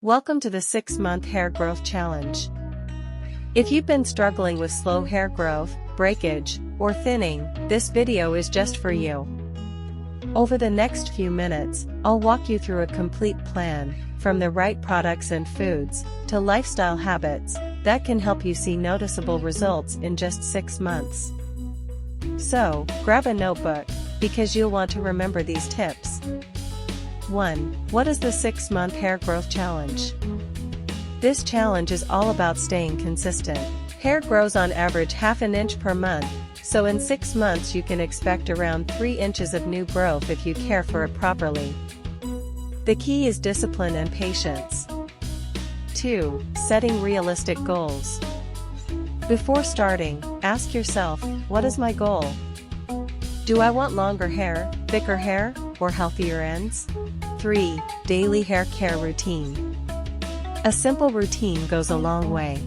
Welcome to the 6-month hair growth challenge. If you've been struggling with slow hair growth, breakage, or thinning, this video is just for you. Over the next few minutes, I'll walk you through a complete plan, from the right products and foods, to lifestyle habits, that can help you see noticeable results in just 6 months. So, grab a notebook, because you'll want to remember these tips. 1. What is the 6-month hair growth challenge? This challenge is all about staying consistent. Hair grows on average half an inch per month, so in 6 months you can expect around 3 inches of new growth if you care for it properly. The key is discipline and patience. 2. Setting realistic goals. Before starting, ask yourself, what is my goal? Do I want longer hair, thicker hair, or healthier ends? 3. Daily hair care routine. A simple routine goes a long way.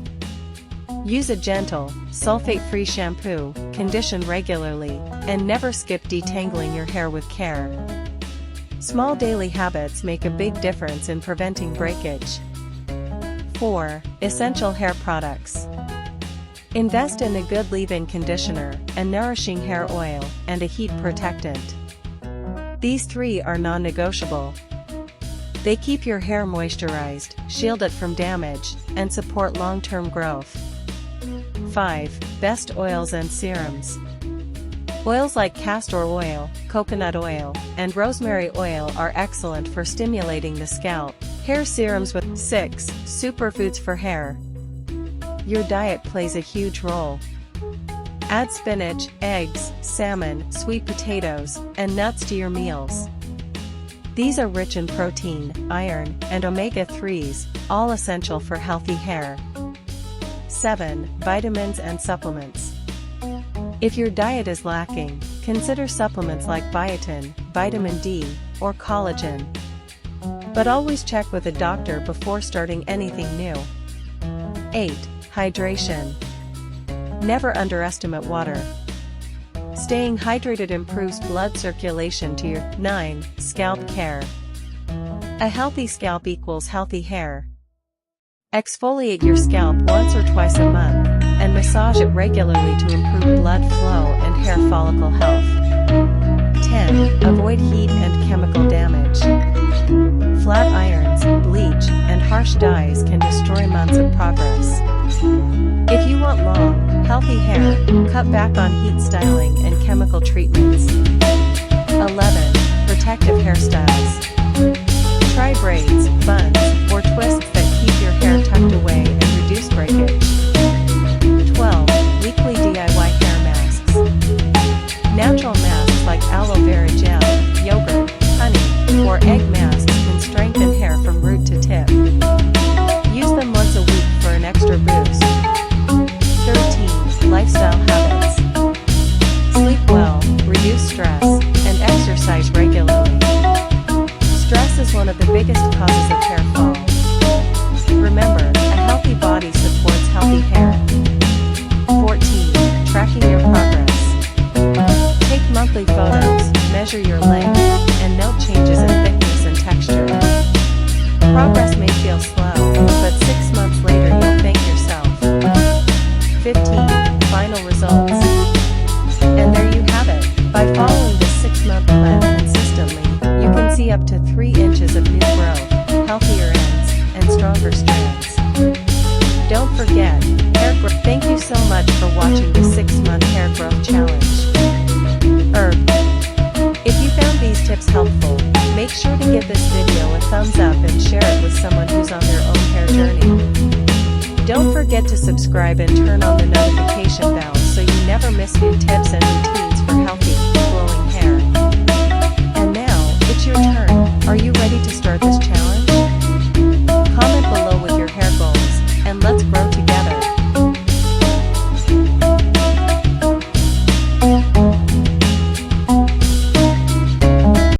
Use a gentle, sulfate-free shampoo, condition regularly, and never skip detangling your hair with care. Small daily habits make a big difference in preventing breakage. 4. Essential hair products. Invest in a good leave-in conditioner, a nourishing hair oil, and a heat protectant. These 3 are non-negotiable. They keep your hair moisturized, shield it from damage, and support long-term growth. 5. Best oils and serums. Oils like castor oil, coconut oil, and rosemary oil are excellent for stimulating the scalp. Hair serums with 6. Superfoods for hair. Your diet plays a huge role. Add spinach, eggs, salmon, sweet potatoes, and nuts to your meals. These are rich in protein, iron, and omega-3s, all essential for healthy hair. 7. Vitamins and supplements. If your diet is lacking, consider supplements like biotin, vitamin D, or collagen. But always check with a doctor before starting anything new. 8. Hydration. Never underestimate water. Staying hydrated improves blood circulation to your 9. Scalp care. A healthy scalp equals healthy hair. Exfoliate your scalp once or twice a month, and massage it regularly to improve blood flow and hair follicle health. 10. Avoid heat and chemical damage. Flat irons, bleach, and harsh dyes can destroy months of progress. If you want long, healthy hair, cut back on heat styling and chemical treatments. 11. Protective hairstyles. Try braids, buns, or twists that keep your hair tucked away and reduce breakage. 12. Weekly DIY hair masks. Natural masks like aloe vera gel, yogurt, honey, or egg masks can strengthen hair from root to tip. Use them once a week for an extra boost. 13. Lifestyle habits. Sleep well, reduce stress, and exercise regularly. Stress is one of the biggest causes of hair fall. Remember, a healthy body supports healthy hair. 14. Tracking your progress. Take monthly photos, measure your length, and note changes in thickness and texture. Progress may feel slow, but 6 months later you'll thank yourself. 15. Final results. And there you have it. By following this 6-month plan consistently, you can see up to 3 inches of new growth, healthier ends, and stronger strands. Don't forget, hair growth. Thank you so much for watching the 6-month hair growth challenge. If you found these tips helpful, make sure to give this video a thumbs up and share it with someone who's on their own hair journey. Don't forget to subscribe and turn on the notifications